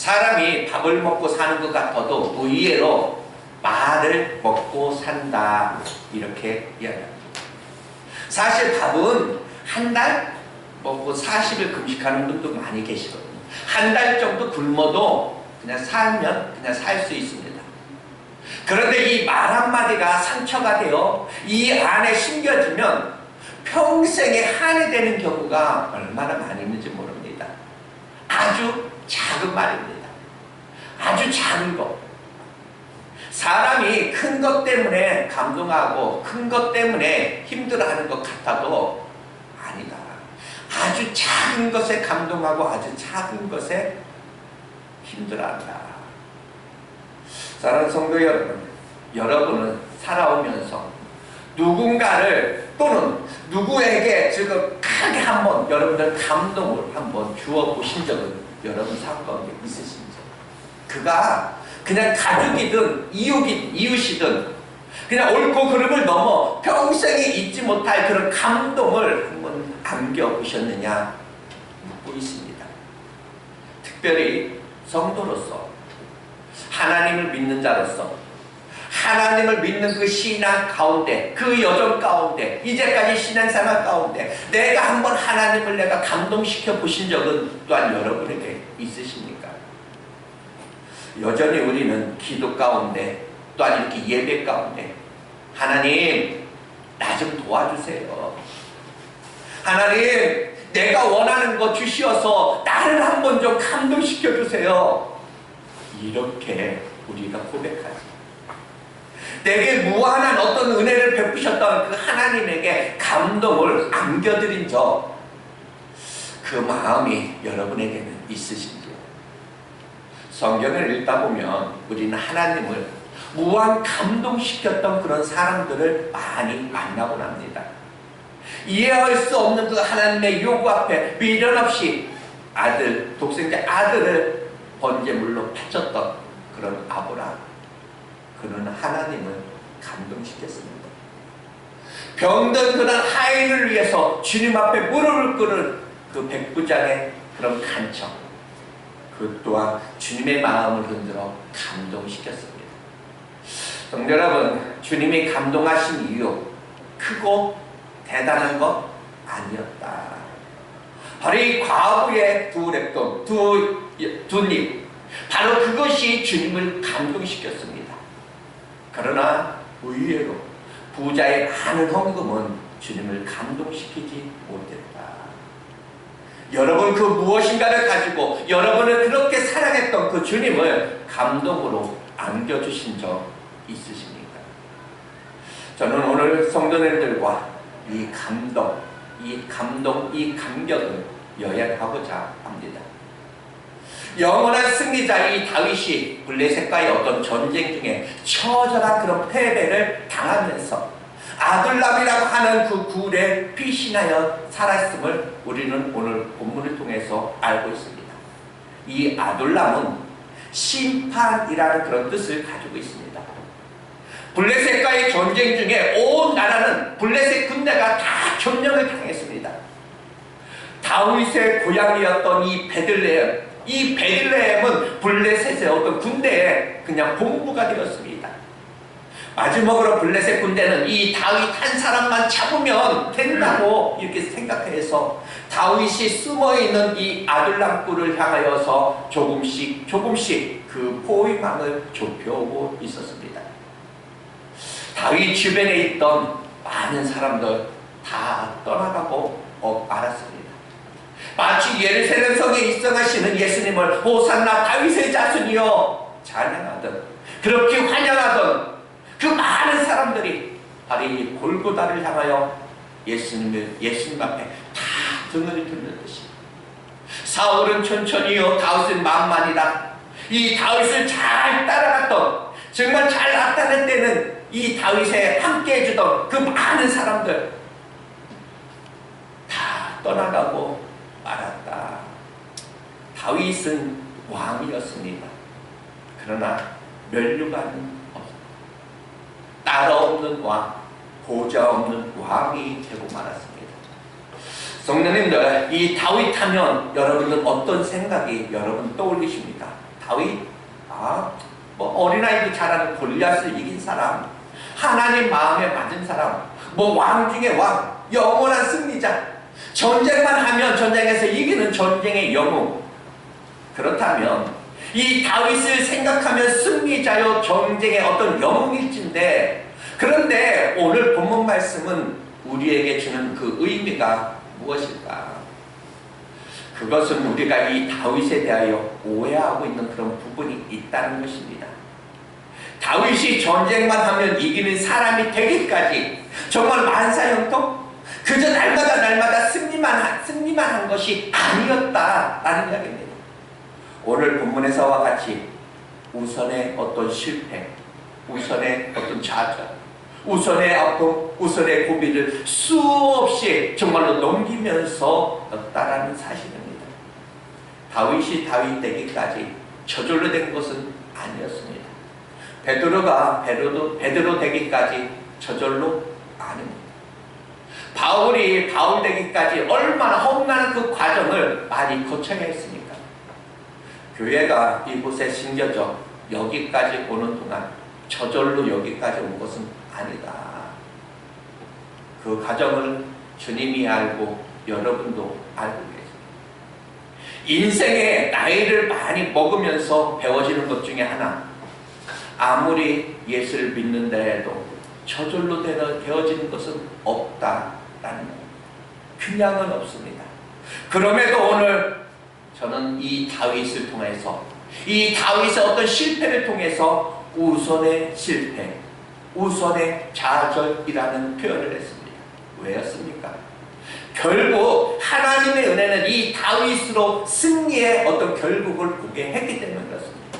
사람이 밥을 먹고 사는 것 같아도 의외로 말을 먹고 산다, 이렇게 이야기합니다. 사실 밥은 한 달 먹고 40일 금식하는 분도 많이 계시거든요. 한 달 정도 굶어도 그냥 살면 그냥 살 수 있습니다. 그런데 이 말 한마디가 상처가 되어 이 안에 심겨지면 평생에 한이 되는 경우가 얼마나 많이 있는지 모릅니다. 아주 작은 말입니다. 아주 작은 것. 사람이 큰 것 때문에 감동하고 큰 것 때문에 힘들어하는 것 같아도 아니다. 아주 작은 것에 감동하고 아주 작은 것에 힘들어한다. 사랑하는 성도 여러분, 여러분은 살아오면서 누군가를 또는 누구에게 지금 크게 한번 여러분들 감동을 한번 주어 보신 적은 여러분 삶 가운데 있으신지? 그가 그냥 가족이든 이웃이든 그냥 옳고 그름을 넘어 평생에 잊지 못할 그런 감동을 한번 안겨보셨느냐 묻고 있습니다. 특별히 성도로서, 하나님을 믿는 자로서, 하나님을 믿는 그 신앙 가운데, 그 여정 가운데, 이제까지 신앙생활 가운데 내가 한번 하나님을 내가 감동시켜 보신 적은 또한 여러분에게 있으십니까? 여전히 우리는 기도 가운데, 또한 이렇게 예배 가운데 하나님, 나 좀 도와주세요. 하나님, 내가 원하는 거 주시어서 나를 한번 좀 감동시켜 주세요. 이렇게 우리가 고백하지. 내게 무한한 어떤 은혜를 베푸셨던 그 하나님에게 감동을 안겨드린 적, 그 마음이 여러분에게는 있으신지요? 성경을 읽다 보면 우리는 하나님을 무한 감동시켰던 그런 사람들을 많이 만나곤 합니다. 이해할 수 없는 그 하나님의 요구 앞에 미련 없이 아들, 독생자 아들을 번제물로 바쳤던 그런 아브라함, 그는 하나님을 감동시켰습니다. 병든 그런 하인을 위해서 주님 앞에 무릎을 꿇은 그 백부장의 그런 간청, 그 또한 주님의 마음을 흔들어 감동시켰습니다. 성도 여러분, 주님이 감동하신 이유, 크고 대단한 것 아니었다. 바로 이 과부의 두 랩돈, 두 잎, 바로 그것이 주님을 감동시켰습니다. 그러나 의외로 부자의 많은 헌금은 주님을 감동시키지 못했다. 여러분, 그 무엇인가를 가지고 여러분을 그렇게 사랑했던 그 주님을 감동으로 안겨주신 적 있으십니까? 저는 오늘 성도님들과 이 감격을 여행하고자 합니다. 영원한 승리자 이 다윗이 블레셋과의 어떤 전쟁 중에 처절한 그런 패배를 당하면서 아둘람이라고 하는 그 굴에 피신하여 살았음을 우리는 오늘 본문을 통해서 알고 있습니다. 이 아둘람은 심판이라는 그런 뜻을 가지고 있습니다. 블레셋과의 전쟁 중에 온 나라는 블레셋 군대가 다 점령을 당했습니다. 다윗의 고향이었던 이 베들레헴은 블레셋의 어떤 군대의 그냥 본부가 되었습니다. 마지막으로 블레셋 군대는 이 다윗 한 사람만 잡으면 된다고 이렇게 생각해서 다윗이 숨어있는 이 아둘람 굴을 향하여서 조금씩 그 포위망을 좁혀오고 있었습니다. 다윗 주변에 있던 많은 사람들 다 떠나가고 말았습니다. 마치 예루살렘 성에 입성하시는 예수님을 호산나 다윗의 자손이여 찬양하던, 그렇게 환영하던 그 많은 사람들이 바로 이 골고다를 향하여 예수님 앞에 다 등을 돌렸듯이, 사울은 천천히요 다윗은 만만이라, 이 다윗을 잘 따라갔던, 정말 잘 나타낼 때는 이 다윗에 함께 해주던 그 많은 사람들 다 떠나가고 말았다. 다윗은 왕이었습니다. 그러나 면류관은 없었다. 따라 없는 왕, 보좌 없는 왕이 되고 말았습니다. 성도님들, 이 다윗 하면 여러분은 어떤 생각이 여러분 떠올리십니까? 다윗? 뭐 어린아이도 잘하는 골리앗을 이긴 사람, 하나님 마음에 맞은 사람, 뭐 왕 중에 왕, 영원한 승리자, 전쟁만 하면 전쟁에서 이기는 전쟁의 영웅. 그렇다면 이 다윗을 생각하면 승리자요 전쟁의 어떤 영웅일진데, 그런데 오늘 본문 말씀은 우리에게 주는 그 의미가 무엇일까? 그것은 우리가 이 다윗에 대하여 오해하고 있는 그런 부분이 있다는 것입니다. 다윗이 전쟁만 하면 이기는 사람이 되기까지 정말 만사형통? 그저 날마다 승리만 한 것이 아니었다라는 이야기입니다. 오늘 본문에서와 같이 우선의 어떤 실패, 우선의 어떤 좌절, 우선의 아픔, 우선의 고비를 수없이 정말로 넘기면서 였다라는 사실입니다. 다윗이 다윗 되기까지 저절로 된 것은 아니었습니다. 베드로가 베드로 되기까지 저절로 아닙니다. 바울이 바울 되기까지 얼마나 험난한 그 과정을 많이 거쳐야 했습니까? 교회가 이곳에 심겨져 여기까지 오는 동안 저절로 여기까지 온 것은 아니다. 그 과정을 주님이 알고 여러분도 알고 계십니다. 인생의 나이를 많이 먹으면서 배워지는 것 중에 하나, 아무리 예수를 믿는다 해도 저절로 되어지는 것은 없다라는 것. 그냥은 없습니다. 그럼에도 오늘 저는 이 다윗을 통해서, 이 다윗의 어떤 실패를 통해서 우선의 실패, 우선의 좌절이라는 표현을 했습니다. 왜였습니까? 결국 하나님의 은혜는 이 다윗으로 승리의 어떤 결국을 보게 했기 때문에 그렇습니다.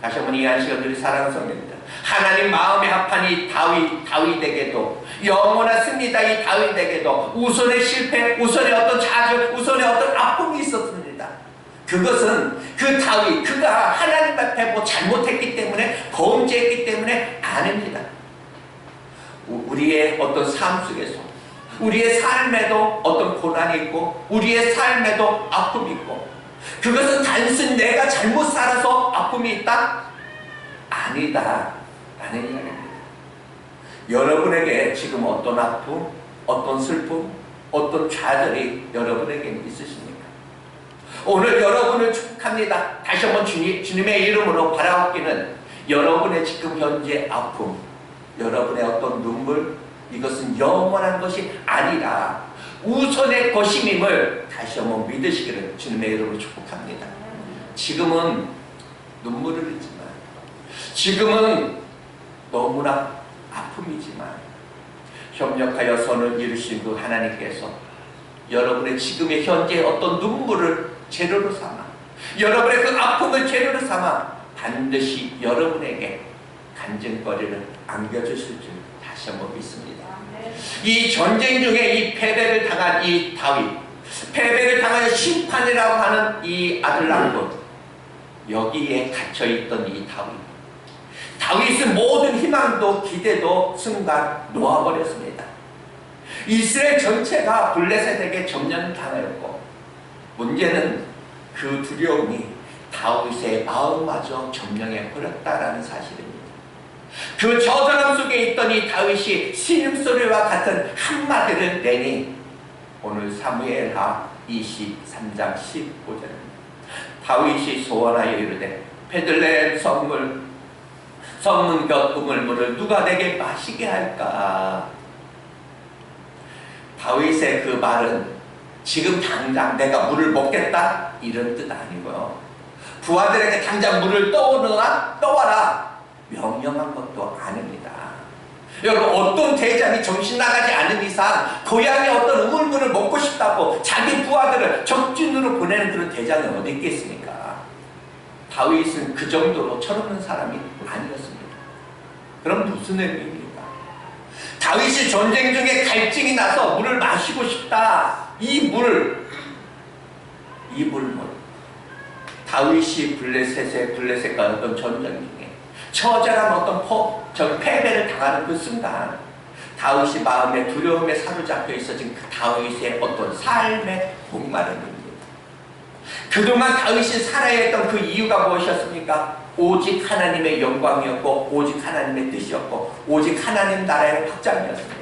다시 한번 이 안식년들이 사랑하는 성도님들, 하나님 마음에 합한 이 다윗에게도 영원한 승리다. 이 다윗에게도 우선의 실패, 우선의 어떤 좌절, 우선의 어떤 아픔이 있었습니다. 그것은 그 다윗, 그가 하나님 앞에 뭐 잘못했기 때문에, 범죄했기 때문에 아닙니다. 우리의 어떤 삶 속에서, 우리의 삶에도 어떤 고난이 있고, 우리의 삶에도 아픔이 있고, 그것은 단순히 내가 잘못 살아서 아픔이 있다? 아니다 라는 이야기입니다. 여러분에게 지금 어떤 아픔, 어떤 슬픔, 어떤 좌절이 여러분에게 있으십니까? 오늘 여러분을 축복합니다. 다시 한번 주님의 이름으로 바라옵기는, 여러분의 지금 현재 아픔, 여러분의 어떤 눈물, 이것은 영원한 것이 아니라 우선의 것임임을 다시 한번 믿으시기를 주님의 이름으로 축복합니다. 지금은 눈물을 흘리지만, 지금은 너무나 아픔이지만, 협력하여 선을 이루신 그 하나님께서 여러분의 지금의 현재의 어떤 눈물을 재료로 삼아, 여러분의 그 아픔을 재료로 삼아 반드시 여러분에게 간증거리를 안겨주실 줄 다시 한번 믿습니다. 이 전쟁 중에 이 패배를 당한 이 다윗, 패배를 당하여 심판이라고 하는 이 아들랑군, 여기에 갇혀있던 이 다윗은 모든 희망도 기대도 순간 놓아버렸습니다. 이스라엘 전체가 블레셋에게 점령당하였고, 문제는 그 두려움이 다윗의 마음마저 점령해버렸다라는 사실입니다. 그 저절함 속에 있던 이 다윗이 신음소리와 같은 한마디를 내니, 오늘 사무엘하 23장 15절입니다. 다윗이 소원하여 이르되 베들레헴 성문 곁 우물물을 누가 내게 마시게 할까? 다윗의 그 말은 지금 당장 내가 물을 먹겠다 이런 뜻 아니고요, 부하들에게 당장 물을 떠와라 명령한 것도 아닙니다. 여러분, 어떤 대장이 정신 나가지 않은 이상 고향에 어떤 우물물을 먹고 싶다고 자기 부하들을 적진으로 보내는 그런 대장이 어디 있겠습니까? 다윗은 그 정도로 철없는 사람이 아니었습니다. 그럼 무슨 의미입니까? 다윗이 전쟁 중에 갈증이 나서 물을 마시고 싶다. 이 물물, 다윗이 블레셋과 어떤 전쟁 중에 처절한 어떤 패배를 당하는 그 순간, 다윗이 마음의 두려움에 사로잡혀 있어진 그 다윗의 어떤 삶의 목마름입니다. 그동안 다윗이 살아야 했던 그 이유가 무엇이었습니까? 오직 하나님의 영광이었고 오직 하나님의 뜻이었고 오직 하나님 나라의 확장이었습니다.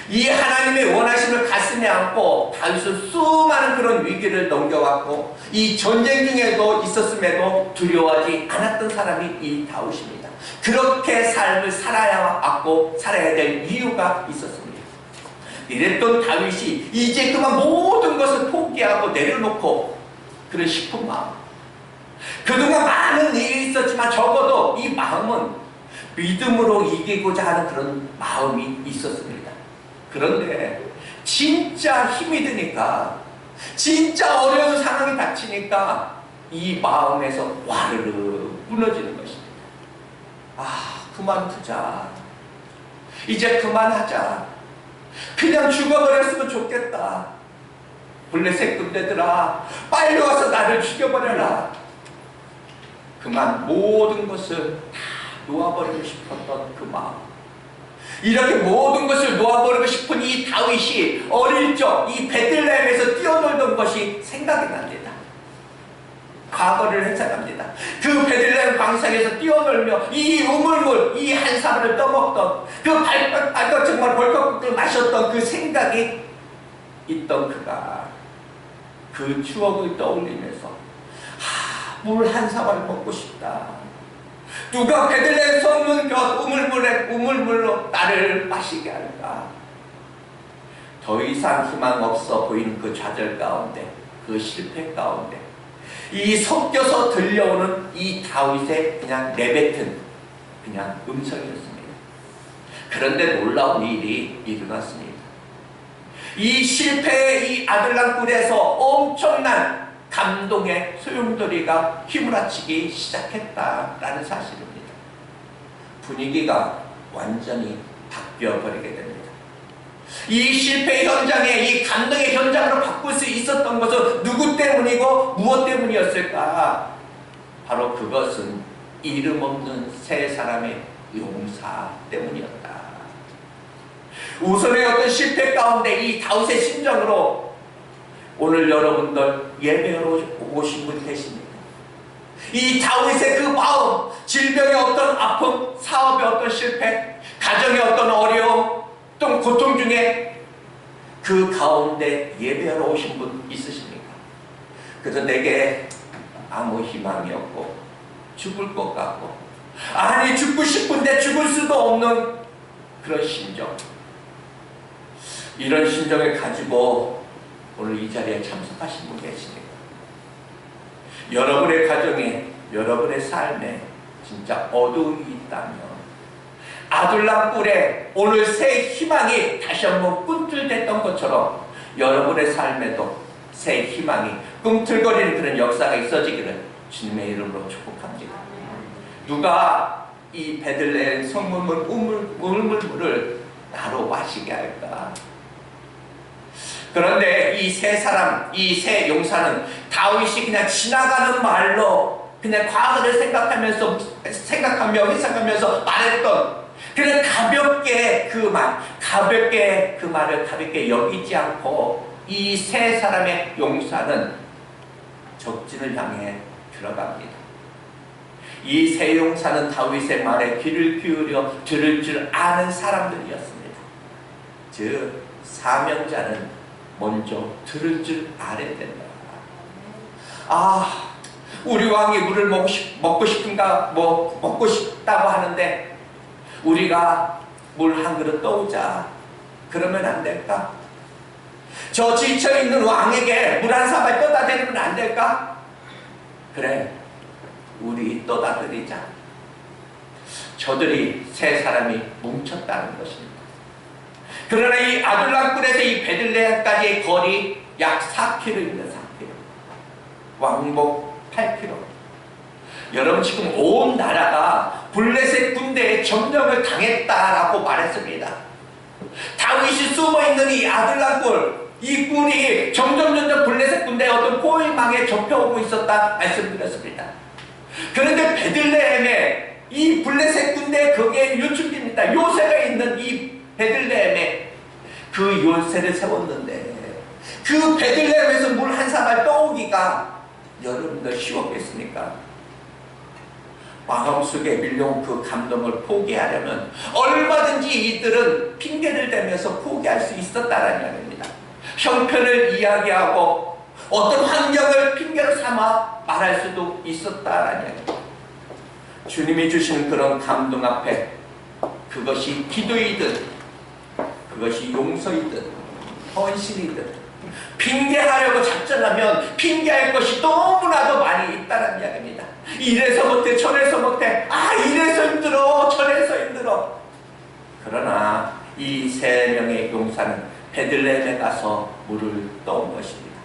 이 하나님의 원하심을 가슴에 안고 다윗은 수많은 그런 위기를 넘겨왔고 이 전쟁 중에도 있었음에도 두려워하지 않았던 사람이 이 다윗입니다. 그렇게 삶을 살아야 왔고 살아야 될 이유가 있었습니다. 이랬던 다윗이 이제 그만 모든 것을 포기하고 내려놓고 그런 싶은 마음, 그동안 많은 일이 있었지만 적어도 이 마음은 믿음으로 이기고자 하는 그런 마음이 있었습니다. 그런데 진짜 힘이 드니까, 진짜 어려운 상황이 닥치니까 이 마음에서 와르르 무너지는 것입니다. 아, 그만두자. 이제 그만하자. 그냥 죽어버렸으면 좋겠다. 블레셋 군대들아, 빨리 와서 나를 죽여버려라. 그만 모든 것을 다 놓아버리고 싶었던 그 마음, 이렇게 모든 것을 놓아버리고 싶은 이 다윗이 어릴 적 이 베들레헴에서 뛰어놀던 것이 생각이 납니다. 과거를 회상합니다. 그 베들레헴 광산에서 뛰어놀며 이 우물물, 이 한 사발을 떠먹던 그 발것 정말 벌컥벌컥 마셨던 그 생각이 있던 그가 그 추억을 떠올리면서 물 한 사발 먹고 싶다. 누가 베들레헴 성문 곁 우물물로 나를 마시게 할까? 더 이상 희망 없어 보이는 그 좌절 가운데, 그 실패 가운데 이 섞여서 들려오는 이 다윗의 그냥 내뱉은 그냥 음성이었습니다. 그런데 놀라운 일이 일어났습니다. 이 실패의 이 아들랑 굴에서 엄청난 감동의 소용돌이가 휘몰아치기 시작했다라는 사실입니다. 분위기가 완전히 바뀌어버리게 됩니다. 이 실패 현장에, 이 감동의 현장으로 바꿀 수 있었던 것은 누구 때문이고 무엇 때문이었을까? 바로 그것은 이름 없는 세 사람의 용사 때문이었다. 우선의 어떤 실패 가운데 이 다윗의 심정으로 오늘 여러분들 예배로 오신 분 계십니다. 이 다윗의 그 마음, 질병의 어떤 아픔, 사업의 어떤 실패, 가정의 어떤 어려움, 또 고통 중에 그 가운데 예배하러 오신 분 있으십니까? 그래서 내게 아무 희망이 없고 죽을 것 같고, 아니 죽고 싶은데 죽을 수도 없는 그런 심정, 이런 심정을 가지고 오늘 이 자리에 참석하신 분 계십니까? 여러분의 가정에, 여러분의 삶에 진짜 어두움이 있다면 아둘람 뿔에 오늘 새 희망이 다시 한번 꿈틀댔던 것처럼 여러분의 삶에도 새 희망이 꿈틀거리는 그런 역사가 있어지기를 주님의 이름으로 축복합니다. 누가 이 베들레헴 성문물 우물물을 나로 마시게 할까? 그런데 이 세 사람, 이 세 용사는 다윗이 그냥 지나가는 말로 그냥 과거를 생각하며 회상하면서 말했던 그냥 가볍게 그 말을 가볍게 여기지 않고 이 세 사람의 용사는 적진을 향해 들어갑니다. 이 세 용사는 다윗의 말에 귀를 기울여 들을 줄 아는 사람들이었습니다. 즉 사명자는 먼저 들을 줄 알아야 된다. 아, 우리 왕이 물을 먹고 싶다고 하는데 우리가 물 한 그릇 떠오자. 그러면 안 될까? 저 지쳐있는 왕에게 물 한 사발 떠다 드리면 안 될까? 그래, 우리 떠다 드리자. 저들이 세 사람이 뭉쳤다는 것입니다. 그러나 이 아둘람 굴에서 이 베들레헴까지의 거리 약 4km입니다. 4km. 왕복 8km. 여러분, 지금 온 나라가 블레셋 군대의 점령을 당했다라고 말했습니다. 다윗이 숨어있는 이 아둘람 굴, 이 굴이 점점 블레셋 군대의 어떤 포위망에 접혀오고 있었다 말씀드렸습니다. 그런데 베들레헴에 이 블레셋 군대의 거기에 유축입니다. 요새가 있는 이 베들레헴에 그 요새를 세웠는데 그 베들레헴에서 물 한 사발 떠오기가 여러분들 쉬웠겠습니까? 마음속에 밀려온 그 감동을 포기하려면 얼마든지 이들은 핑계를 대면서 포기할 수 있었다는 이야기입니다. 형편을 이야기하고 어떤 환경을 핑계로 삼아 말할 수도 있었다는 이야기입니다. 주님이 주시는 그런 감동 앞에 그것이 기도이든 그것이 용서이든 헌신이든 핑계하려고 작정하면 핑계할 것이 너무나도 많이 있다는 이야기입니다. 이래서 못해 저래서 못해, 이래서 힘들어 저래서 힘들어. 그러나 이 세 명의 용사는 베들레헴에 가서 물을 떠온 것입니다.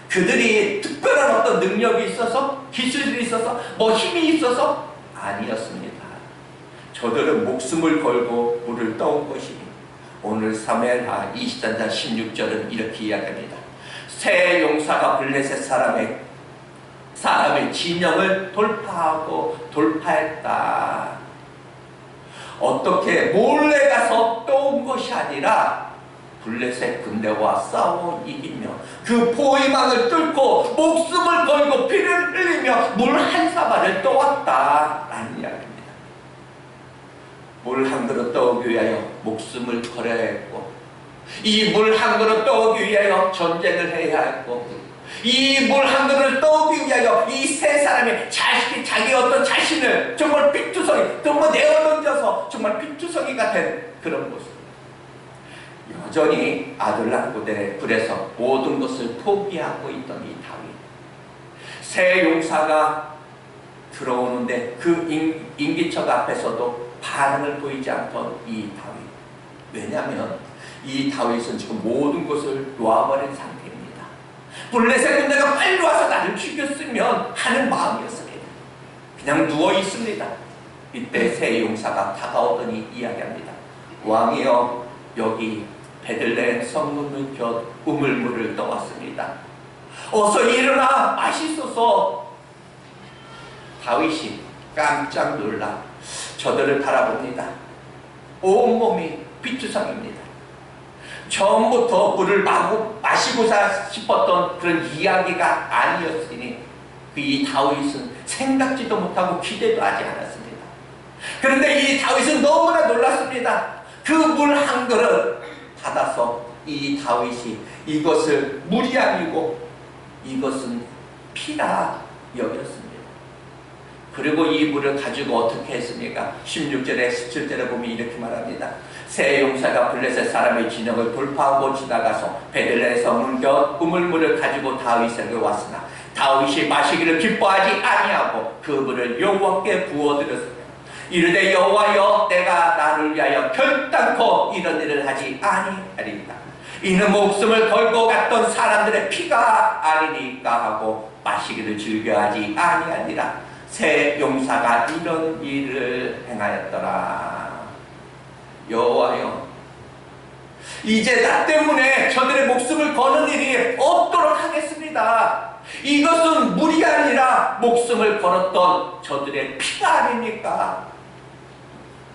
그들이 특별한 어떤 능력이 있어서, 기술이 있어서, 힘이 있어서 아니었습니다. 저들은 목숨을 걸고 물을 떠온 것입니다. 오늘 사무엘하 23장 16절은 이렇게 이야기합니다. 세 용사가 블레셋 사람의 진영을 돌파했다. 어떻게 몰래 가서 떠온 것이 아니라 블레셋 군대와 싸워 이기며 그 포위망을 뚫고 목숨을 걸고 피를 흘리며 물 한 사발을 떠왔다라는 이야기입니다. 물 한 그릇 떠오기 위하여 목숨을 걸어야 했고, 이 물 한 그릇 떠오기 위하여 전쟁을 해야 했고, 이 물 한 그릇을 떠오기 위하여 이 세 사람이 자기 어떤 자신을 정말 삐투성이, 정말 내어던져서 정말 삐투성이가 된 그런 모습. 여전히 아둘람 굴에서 모든 것을 포기하고 있던 이 다윗. 세 용사가 들어오는데 그 인기척 앞에서도 반응을 보이지 않던 이 다윗. 왜냐하면 이 다윗은 지금 모든 것을 놓아버린 상태입니다. 블레셋 군대가 빨리 와서 나를 죽였으면 하는 마음이었습니다. 그냥 누워 있습니다. 이때 세 용사가 다가오더니 이야기합니다. 왕이여, 여기 베들레헴 성문문 곁 우물물을 떠왔습니다. 어서 일어나 마시소서. 다윗이 깜짝 놀라 저들을 바라봅니다. 온몸이 피투성입니다. 처음부터 물을 마시고자 싶었던 그런 이야기가 아니었으니 이 다윗은 생각지도 못하고 기대도 하지 않았습니다. 그런데 이 다윗은 너무나 놀랐습니다. 그 물 한 그릇 받아서 이 다윗이 이것을 물이 아니고 이것은 피라 여겼습니다. 그리고 이 물을 가지고 어떻게 했습니까? 16절에 17절에 보면 이렇게 말합니다. 세 용사가 블레셋 사람의 진영을 돌파하고 지나가서 베들레헴 성문 곁 우물물을 가지고 다윗에게 왔으나 다윗이 마시기를 기뻐하지 아니하고 그 물을 여호와께 부어드렸으며 이르되 여호와여, 내가 나를 위하여 결단코 이런 일을 하지 아니하리이다. 이는 목숨을 걸고 갔던 사람들의 피가 아니니까 하고 마시기를 즐겨하지 아니하니라. 세 용사가 이런 일을 행하였더라. 여호와여, 이제 나 때문에 저들의 목숨을 거는 일이 없도록 하겠습니다. 이것은 물이 아니라 목숨을 걸었던 저들의 피가 아닙니까?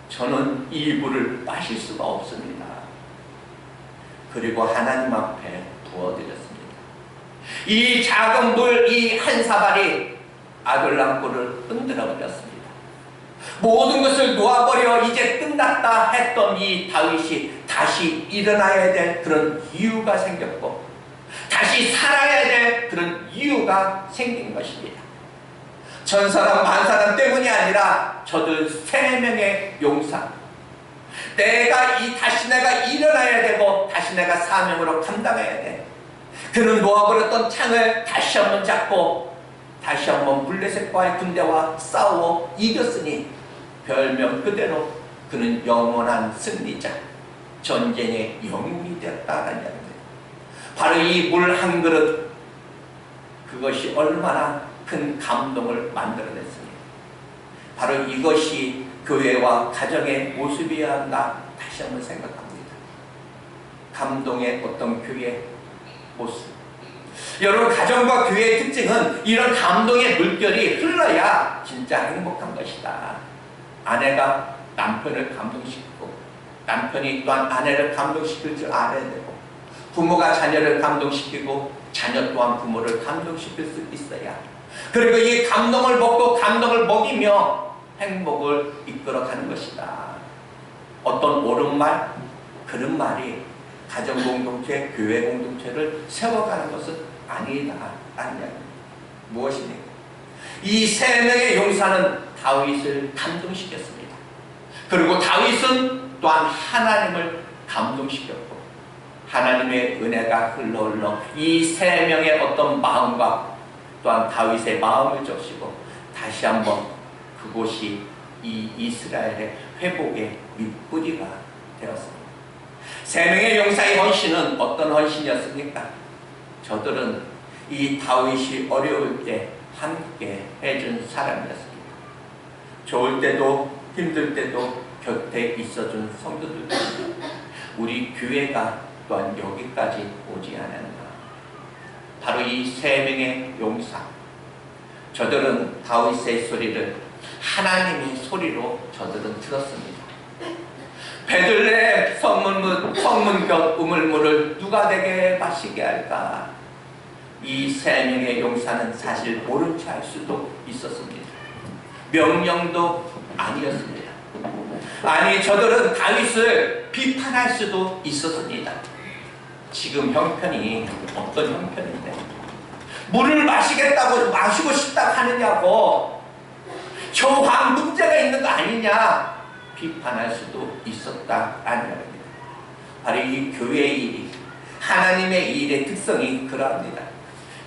저는 이 물을 마실 수가 없습니다. 그리고 하나님 앞에 부어드렸습니다. 이 작은 물, 이 한 사발이 아둘람 굴을 흔들어 버렸습니다. 모든 것을 놓아버려 이제 끝났다 했던 이 다윗이 다시 일어나야 될 그런 이유가 생겼고 다시 살아야 될 그런 이유가 생긴 것입니다. 천사람 만사람 때문이 아니라 저들 세 명의 용사, 다시 내가 일어나야 되고 다시 내가 사명으로 감당해야 돼. 그는 놓아버렸던 창을 다시 한번 잡고 다시 한번 블레셋과의 군대와 싸워 이겼으니 별명 그대로 그는 영원한 승리자, 전쟁의 영웅이 되었다는 이야기입니다. 바로 이 물 한 그릇, 그것이 얼마나 큰 감동을 만들어냈습니다. 바로 이것이 교회와 가정의 모습이어야 한다 다시 한번 생각합니다. 감동의 어떤 교회 모습. 여러분, 가정과 교회의 특징은 이런 감동의 물결이 흘러야 진짜 행복한 것이다. 아내가 남편을 감동시키고 남편이 또한 아내를 감동시킬 줄 알아야 되고 부모가 자녀를 감동시키고 자녀 또한 부모를 감동시킬 수 있어야, 그리고 이 감동을 먹고 감동을 먹이며 행복을 이끌어가는 것이다. 어떤 옳은 말, 그런 말이 가정 공동체, 교회 공동체를 세워가는 것은 아니다. 아니야. 무엇입니까? 이 세 명의 용사는 다윗을 감동시켰습니다. 그리고 다윗은 또한 하나님을 감동시켰고, 하나님의 은혜가 흘러 이 세 명의 어떤 마음과 또한 다윗의 마음을 적시고 다시 한번 그곳이 이 이스라엘의 회복의 밑뿌리가 되었습니다. 세 명의 용사의 헌신은 어떤 헌신이었습니까? 저들은 이 다윗이 어려울 때 함께 해준 사람이었습니다. 좋을 때도 힘들 때도 곁에 있어준 성도들입니다. 우리 교회가 또한 여기까지 오지 않았나. 바로 이 세 명의 용사, 저들은 다윗의 소리를 하나님의 소리로 저들은 들었습니다. 베들레헴 성문 곁 우물물을 누가 내게 마시게 할까? 이 세 명의 용사는 사실 모른 체 할 수도 있었습니다. 명령도 아니었습니다. 아니, 저들은 다윗을 비판할 수도 있었습니다. 지금 형편이 어떤 형편인데 물을 마시겠다고 마시고 싶다고 하느냐고, 저 왕 문제가 있는 거 아니냐 비판할 수도 있었다라는 겁니다. 바로 이 교회의 일이, 하나님의 일의 특성이 그러합니다.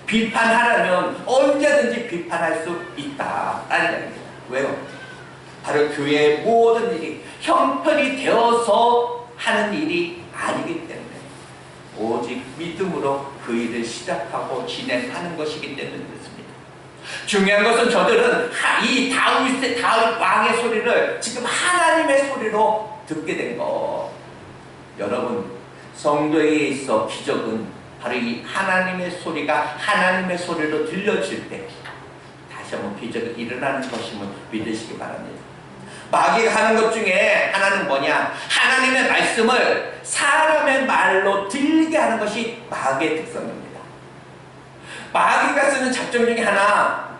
비판하려면 언제든지 비판할 수 있다라는 겁니다. 왜요? 바로 교회의 모든 일이 형편이 되어서 하는 일이 아니기 때문에, 오직 믿음으로 그 일을 시작하고 진행하는 것이기 때문에 그렇습니다. 중요한 것은 저들은 이 다윗 왕의 소리를 지금 하나님의 소리로 듣게 된 것. 여러분, 성도에 있어 기적은 바로 이 하나님의 소리가 하나님의 소리로 들려질 때 다시 한번 기적이 일어나는 것임을 믿으시기 바랍니다. 마귀가 하는 것 중에 하나는 뭐냐? 하나님의 말씀을 사람의 말로 들리게 하는 것이 마귀의 특성입니다. 마귀가 쓰는 작전 중에 하나,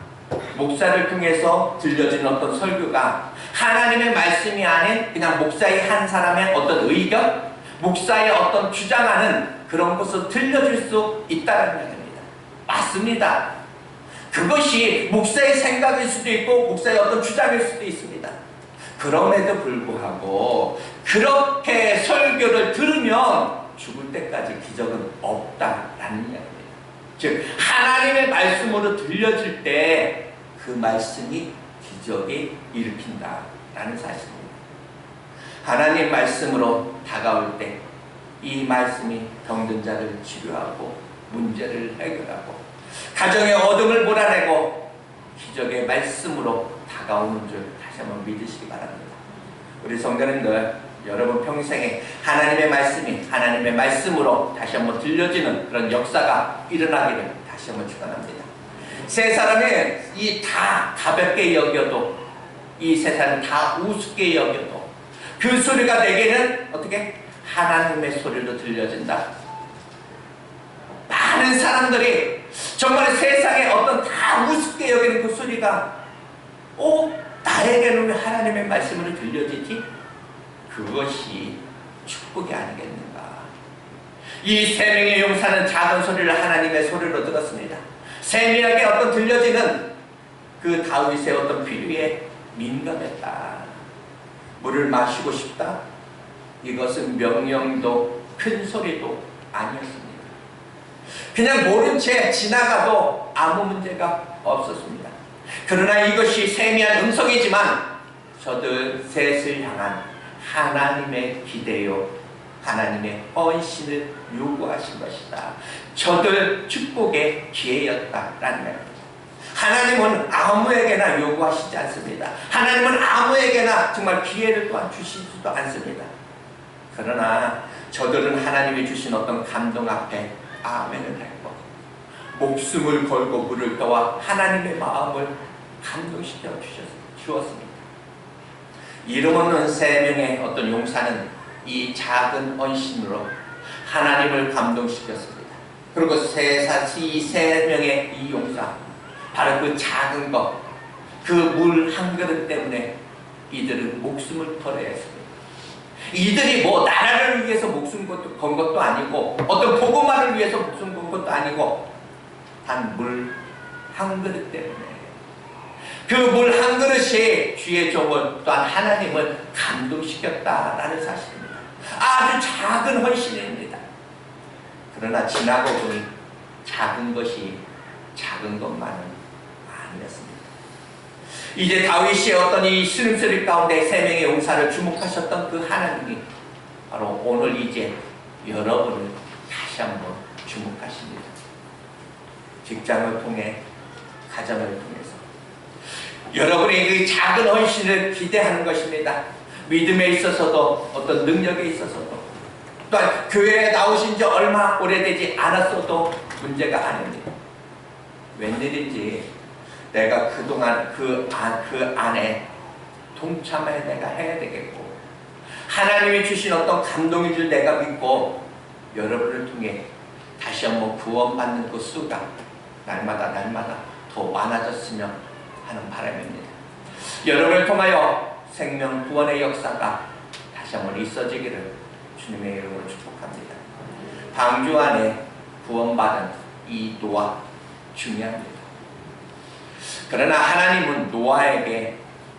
목사를 통해서 들려지는 어떤 설교가 하나님의 말씀이 아닌 그냥 목사의 한 사람의 어떤 의견, 목사의 어떤 주장하는 그런 것을 들려줄 수 있다는 얘기입니다. 맞습니다. 그것이 목사의 생각일 수도 있고 목사의 어떤 주장일 수도 있습니다. 그럼에도 불구하고 그렇게 설교를 들으면 죽을 때까지 기적은 없다라는 이야기입니다. 즉, 하나님의 말씀으로 들려질 때 그 말씀이 기적이 일으킨다라는 사실입니다. 하나님 말씀으로 다가올 때 이 말씀이 병든 자를 치료하고 문제를 해결하고 가정의 어둠을 몰아내고 기적의 말씀으로 다가오는 줄 다시 한번 믿으시기 바랍니다. 우리 성도님들, 여러분 평생에 하나님의 말씀이 하나님의 말씀으로 다시 한번 들려지는 그런 역사가 일어나기를 다시 한번 축원합니다. 세 사람이 다 가볍게 여겨도, 이 세 사람은 다 우습게 여겨도 그 소리가 내게는 어떻게? 하나님의 소리로 들려진다. 많은 사람들이 정말 세상에 어떤 다 우습게 여기는 그 소리가 나에게는 왜 하나님의 말씀으로 들려지지? 그것이 축복이 아니겠는가. 이 세 명의 용사는 작은 소리를 하나님의 소리로 들었습니다. 세 명에게 어떤 들려지는 그 다윗의 어떤 필요에 민감했다. 물을 마시고 싶다. 이것은 명령도 큰 소리도 아니었습니다. 그냥 모른 채 지나가도 아무 문제가 없었습니다. 그러나 이것이 세미한 음성이지만 저들 셋을 향한 하나님의 기대요, 하나님의 헌신을 요구하신 것이다. 저들 축복의 기회였다라는 말입니다. 하나님은 아무에게나 요구하시지 않습니다. 하나님은 아무에게나 정말 기회를 또한 주시지도 않습니다. 그러나 저들은 하나님이 주신 어떤 감동 앞에 아멘을 했고 목숨을 걸고 물을 떠와 하나님의 마음을 감동시켜 주었습니다. 이름 없는 세 명의 어떤 용사는 이 작은 헌신으로 하나님을 감동시켰습니다. 그리고 이 세 명의 이 용사, 바로 그 작은 것, 그 물 한 그릇 때문에 이들은 목숨을 걸어야 했습니다. 이들이 뭐 나라를 위해서 목숨 건 것도 아니고 어떤 보고만을 위해서 목숨 건 것도 아니고 단 물 한 그릇 때문에, 그 물 한 그릇이 주의 종을 또한 하나님을 감동시켰다라는 사실입니다. 아주 작은 헌신입니다. 그러나 지나고 보니 작은 것이 작은 것만은 아니었습니다. 이제 다윗이 어떤 이 신음소리 가운데 세 명의 용사를 주목하셨던 그 하나님이 바로 오늘 이제 여러분을 다시 한번 주목하십니다. 직장을 통해, 가정을 통해서 여러분의 그 작은 헌신을 기대하는 것입니다. 믿음에 있어서도 어떤 능력에 있어서도 또한 교회에 나오신 지 얼마 오래되지 않았어도 문제가 아닙니다. 웬일인지 내가 그동안 그 안에 동참을 내가 해야 되겠고, 하나님이 주신 어떤 감동인 줄 내가 믿고 여러분을 통해 다시 한번 구원받는 그 수가 날마다 더 많아졌으면 하는 바람입니다. 여러분을 통하여 생명 구원의 역사가 다시 한번 있어지기를 주님의 이름으로 축복합니다. 방주 안에 구원받은 이 노아 중요합니다. 그러나 하나님은 노아에게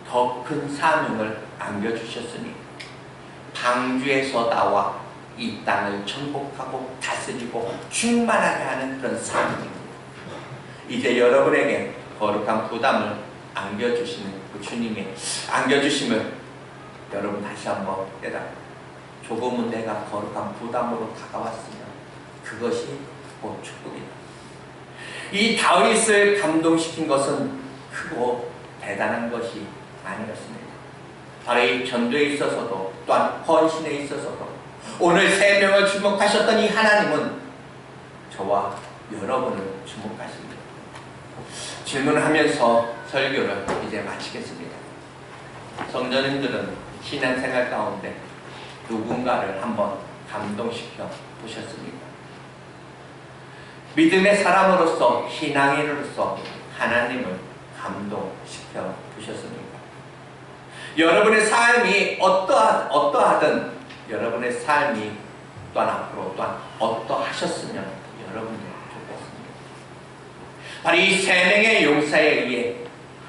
더 큰 사명을 안겨주셨으니 방주에서 나와 이 땅을 정복하고 다스리고 충만하게 하는 그런 사명입니다. 이제 여러분에게 거룩한 부담을 안겨주시는 그 주님의 안겨주심을 여러분 다시 한번 깨닫고, 조금은 내가 거룩한 부담으로 다가왔으면 그것이 곧 축복이다. 이 다윗을 감동시킨 것은 크고 대단한 것이 아니었습니다. 바로 이 전도에 있어서도 또한 헌신에 있어서도 오늘 세 명을 주목하셨던 이 하나님은 저와 여러분을 주목하십니다. 질문하면서 설교를 이제 마치겠습니다. 성도님들은 신앙생활 가운데 누군가를 한번 감동시켜 보셨습니까? 믿음의 사람으로서, 신앙인으로서 하나님을 감동시켜 보셨습니까? 여러분의 삶이 어떠하든 여러분의 삶이 또한 앞으로 또한 어떠하셨으면 여러분이 좋겠습니다. 바로 이 세 명의 용사에 의해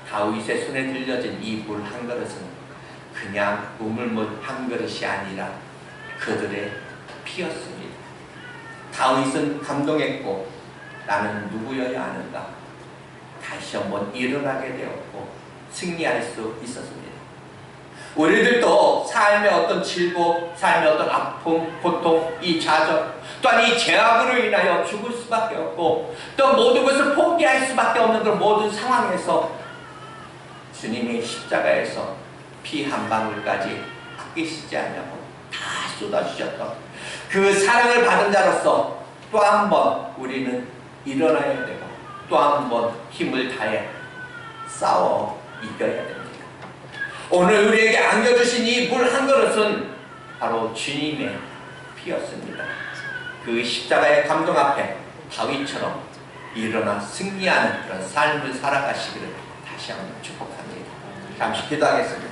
다윗의 손에 들려진 이 물 한 그릇은 그냥 우물물 한 그릇이 아니라 그들의 피였습니다. 다윗은 감동했고, 나는 누구여야 하는가 다시 한번 일어나게 되었고 승리할 수 있었습니다. 우리들도 삶의 어떤 질고, 삶의 어떤 아픔, 고통, 이 좌절, 또한 이 죄악으로 인하여 죽을 수밖에 없고 또 모든 것을 포기할 수밖에 없는 그런 모든 상황에서 주님이 십자가에서 피 한 방울까지 아끼시지 않냐고 다 쏟아주셨던 그 사랑을 받은 자로서 또 한 번 우리는 일어나야 되고 또 한 번 힘을 다해 싸워 이겨야 됩니다. 오늘 우리에게 안겨주신 이 물 한 그릇은 바로 주님의 피였습니다. 그 십자가의 감동 앞에 다윗처럼 일어나 승리하는 그런 삶을 살아가시기를 다시 한번 축복합니다. 잠시 기도하겠습니다.